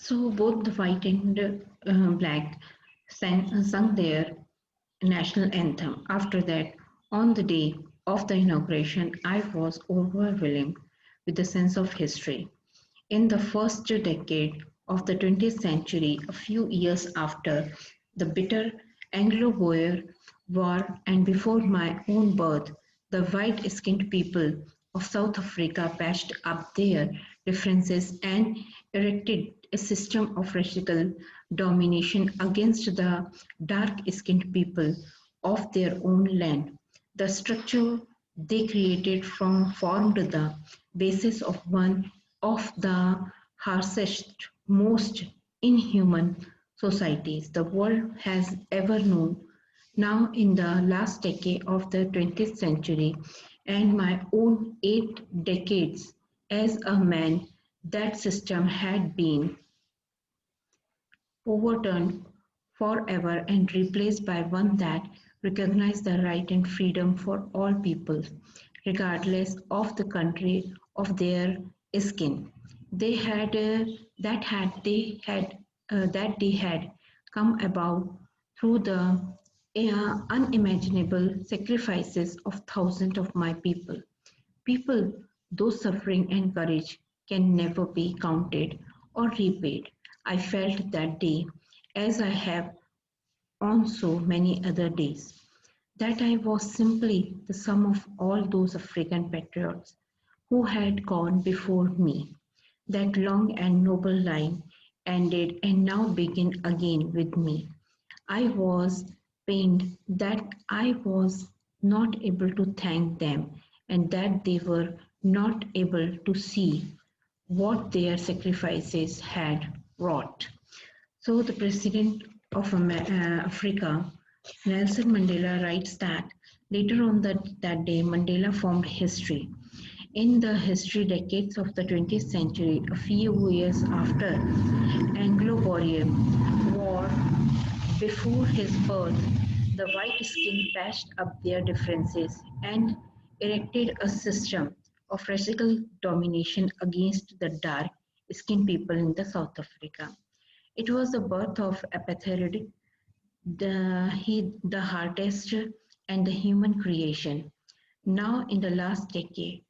So both the white and black sung their national anthem. After that, on the day of the inauguration, I was overwhelmed with a sense of history. In the first decade of the 20th century, a few years after the bitter Anglo-Boer War and before my own birth, the white-skinned people of South Africa patched up their differences and erected a system of racial domination against the dark-skinned people of their own land. The structure they created formed the basis of one of the harshest, most inhuman societies the world has ever known. Now, in the last decade of the 20th century, and my own 8 decades as a man, that system had been overturned forever and replaced by one that recognized the right and freedom for all people, regardless of the country of their skin. They had that they had come about through the unimaginable sacrifices of thousands of my people. People, those suffering and courage can never be counted or repaid. I felt that day, as I have on so many other days, that I was simply the sum of all those African patriots who had gone before me. That long and noble line ended and now began again with me. I was pained that I was not able to thank them and that they were not able to see what their sacrifices had wrought. So, the president of Africa, Nelson Mandela, writes that later on that day, Mandela formed history. In the history decades of the 20th century, a few years after Anglo-Boer War, before his birth, the white-skinned patched up their differences and erected a system of racial domination against the dark-skinned people in the South Africa. It was the birth of apartheid, the hardest and the human creation. Now, in the last decade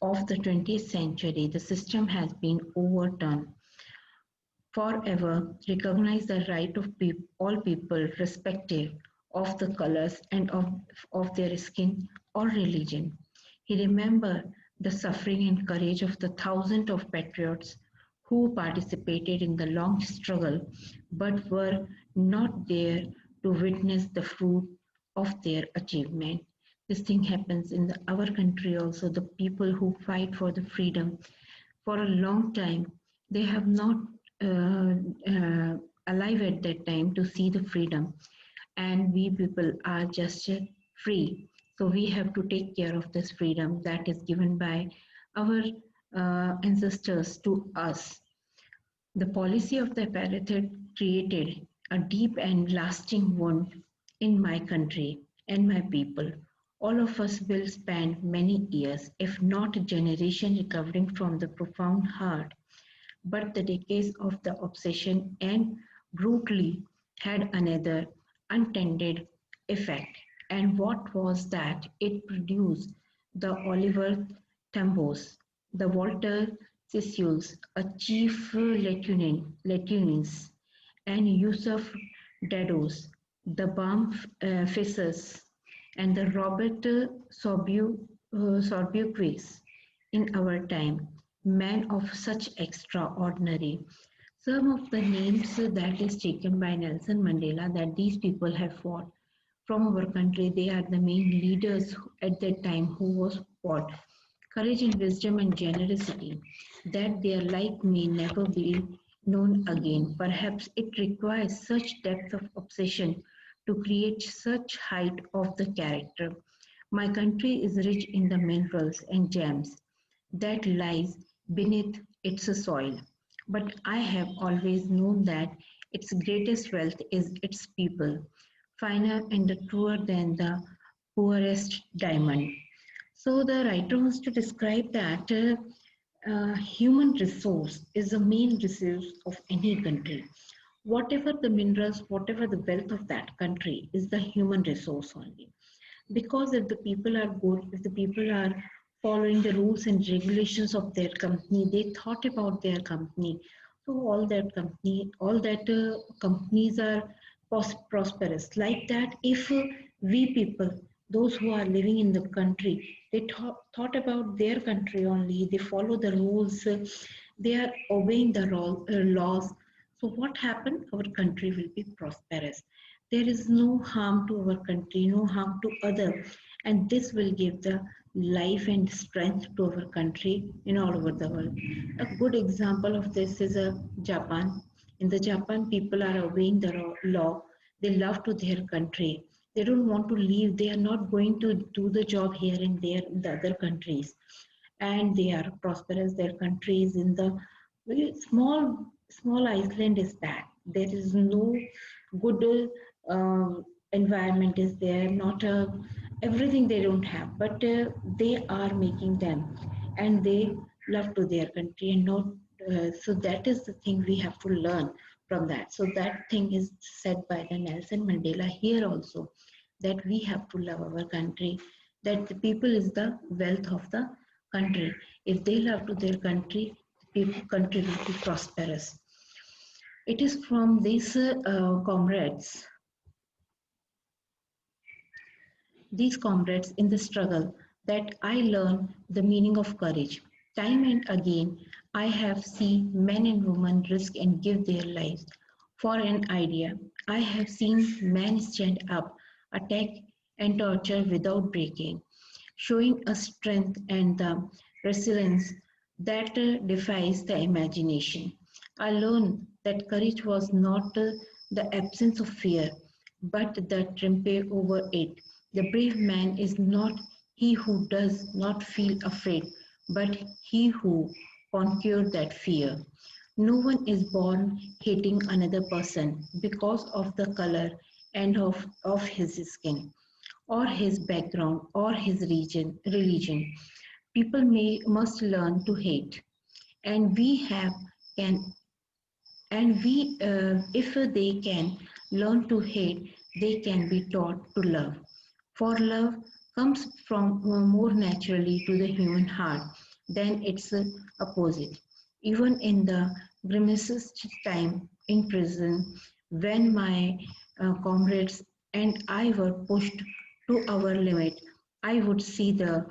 of the 20th century, the system has been overturned forever. Recognize the right of all people, irrespective of the colors and of their skin or religion. He remembered the suffering and courage of the thousands of patriots who participated in the long struggle but were not there to witness the fruit of their achievement. This thing happens in our country also. The people who fight for the freedom for a long time, they have not uh, uh, alive at that time to see the freedom, and we people are just free. So we have to take care of this freedom that is given by our ancestors to us. The policy of the apartheid created a deep and lasting wound in my country and my people. All of us will spend many years, if not a generation, recovering from the profound hurt. But the decades of the obsession and brutally had another unintended effect. And what was that? It produced the Oliver Tambos, the Walter Sissuls, a chief lieutenants, and Yusuf Dados, the Bam Fissers, and the Robert Sorbuquis in our time, men of such extraordinary. Some of the names that is taken by Nelson Mandela that these people have fought from our country, they are the main leaders at that time who was fought. Courage and wisdom and generosity, that their like may never be known again. Perhaps it requires such depth of obsession to create such height of the character. My country is rich in the minerals and gems that lies beneath its soil. But I have always known that its greatest wealth is its people, finer and truer than the poorest diamond. So the writer wants to describe that human resource is the main resource of any country. Whatever the minerals, whatever the wealth of that country is the human resource only. Because if the people are good, if the people are following the rules and regulations of their company, they thought about their company. So all that companies are prosperous. Like that, if we people, those who are living in the country, they thought about their country only. They follow the rules. They are obeying the laws. So what happened? Our country will be prosperous. There is no harm to our country, no harm to other, and this will give the life and strength to our country in all over the world. A good example of this is Japan. In the Japan, people are obeying the law. They love to their country. They don't want to leave. They are not going to do the job here and there in the other countries, and they are prosperous. Their country is in the very small Iceland is that there is no good environment is there, not everything they don't have, but they are making them, and they love to their country and not. So that is the thing we have to learn from that. So that thing is said by the Nelson Mandela here also, that we have to love our country, that the people is the wealth of the country. If they love to their country, people country will be prosperous. It is from these comrades in the struggle that I learn the meaning of courage. Time and again, I have seen men and women risk and give their lives for an idea. I have seen men stand up, attack, and torture without breaking, showing a strength and the resilience that defies the imagination. I learned that courage was not the absence of fear, but the triumph over it. The brave man is not he who does not feel afraid, but he who conquered that fear. No one is born hating another person because of the color and of his skin, or his background, or his religion. People must learn to hate, and we have can and we if they can learn to hate, they can be taught to love. For love comes from more naturally to the human heart than its opposite. Even in the grimest time in prison, when my comrades and I were pushed to our limit, I would see the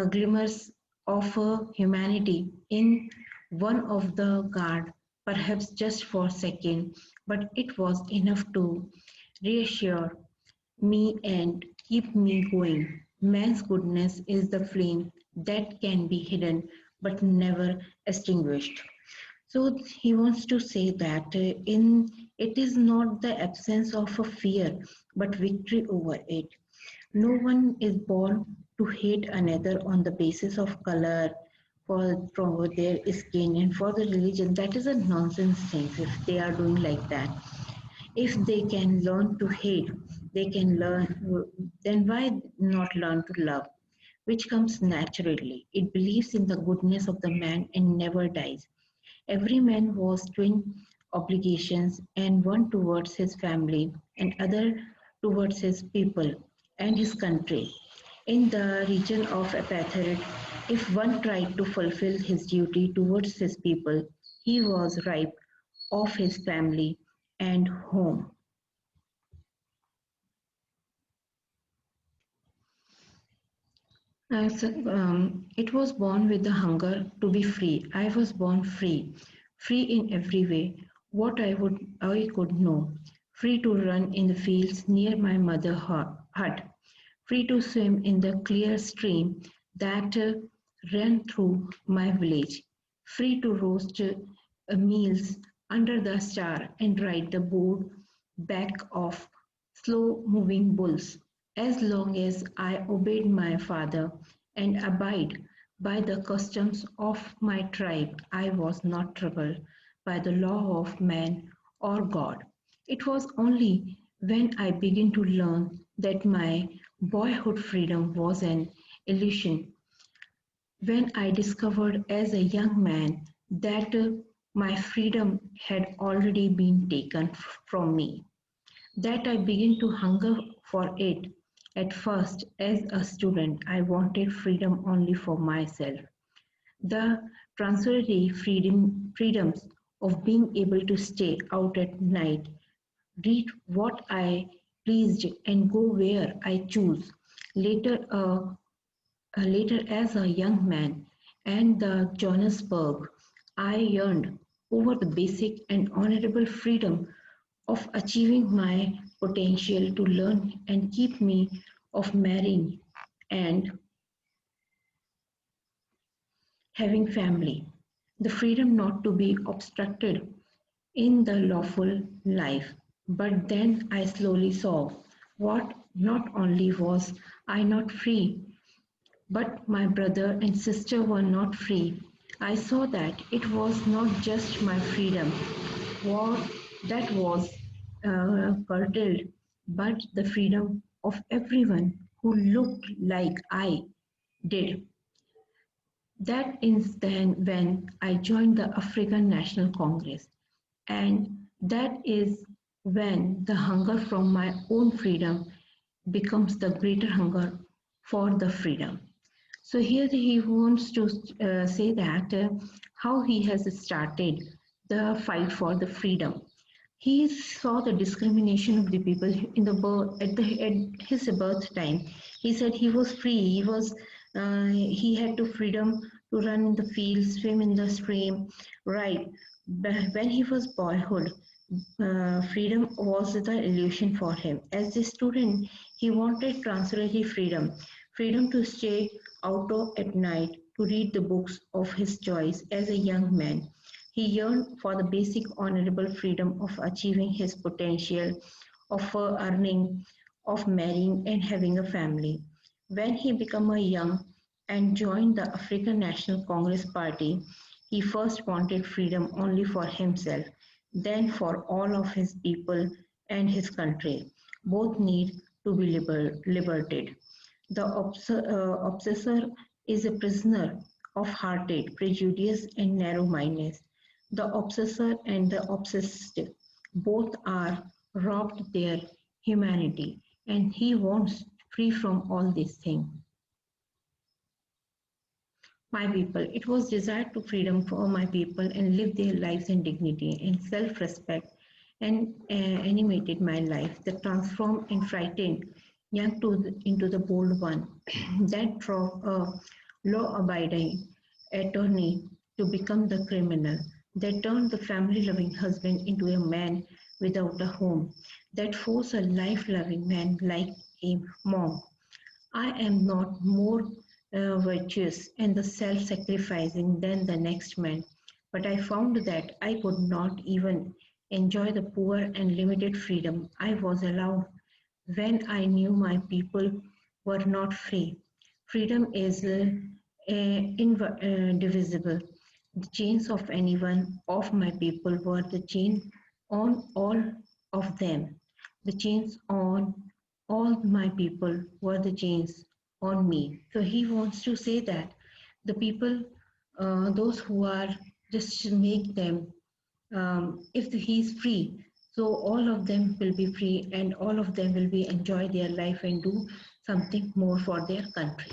glimmers of humanity in one of the guard, perhaps just for a second, but it was enough to reassure me and keep me going. Man's goodness is the flame that can be hidden but never extinguished. So he wants to say that in it is not the absence of a fear but victory over it. No one is born to hate another on the basis of color, for their skin, and for the religion. That is a nonsense thing if they are doing like that. If they can learn to hate, they can learn, then why not learn to love, which comes naturally? It believes in the goodness of the man and never dies. Every man was twin obligations, and one towards his family and other towards his people and his country. In the region of Apatrid, if one tried to fulfill his duty towards his people, he was ripe of his family and home. It was born with the hunger to be free. I was born free, free in every way. What I could know, free to run in the fields near my mother hut, free to swim in the clear stream that ran through my village, free to roast meals under the star and ride the board back of slow-moving bulls. As long as I obeyed my father and abide by the customs of my tribe, I was not troubled by the law of man or God. It was only when I began to learn that my boyhood freedom was an illusion When I discovered as a young man that my freedom had already been taken from me, that I began to hunger for it. At first, as a student, I wanted freedom only for myself. The transitory freedoms of being able to stay out at night, read what I pleased, and go where I choose. Later, later as a young man, and the Johannesburg, I yearned over the basic and honorable freedom of achieving my potential to learn and keep me of marrying and having family, the freedom not to be obstructed in the lawful life. But then I slowly saw what not only was I not free, but my brother and sister were not free. I saw that it was not just my freedom what that was curtailed, but the freedom of everyone who looked like I did. That is then when I joined the African National Congress, and that is when the hunger from my own freedom becomes the greater hunger for the freedom. So here he wants to say that how he has started the fight for the freedom. He saw the discrimination of the people in the birth at his birth time. He said he was free. He had the freedom to run in the field, swim in the stream, right? But when he was boyhood, freedom was the illusion for him. As a student, he wanted transitory freedom, freedom to stay out at night, to read the books of his choice. As a young man, he yearned for the basic honorable freedom of achieving his potential, of earning, of marrying and having a family. When he became a young and joined the African National Congress Party, he first wanted freedom only for himself, then for all of his people and his country. Both need to be liberated. The obsessor is a prisoner of heartache, prejudice, and narrow mindedness. The obsessor and the obsessed both are robbed their humanity, and he wants free from all these things. My people, it was desire to freedom for my people and live their lives in dignity and self-respect and animated my life that transformed and frightened young into the bold one that drove a law-abiding attorney to become the criminal that turned the family-loving husband into a man without a home that forced a life-loving man like a monk. I am not more virtuous and the self-sacrificing than the next man, but I found that I could not even enjoy the poor and limited freedom I was allowed when I knew my people were not free. Freedom is indivisible. The chains of anyone of my people were the chain on all of them. The chains on all my people were the chains on me. So he wants to say that the people, those who are just make them, if he is free, so all of them will be free and all of them will be enjoy their life and do something more for their country.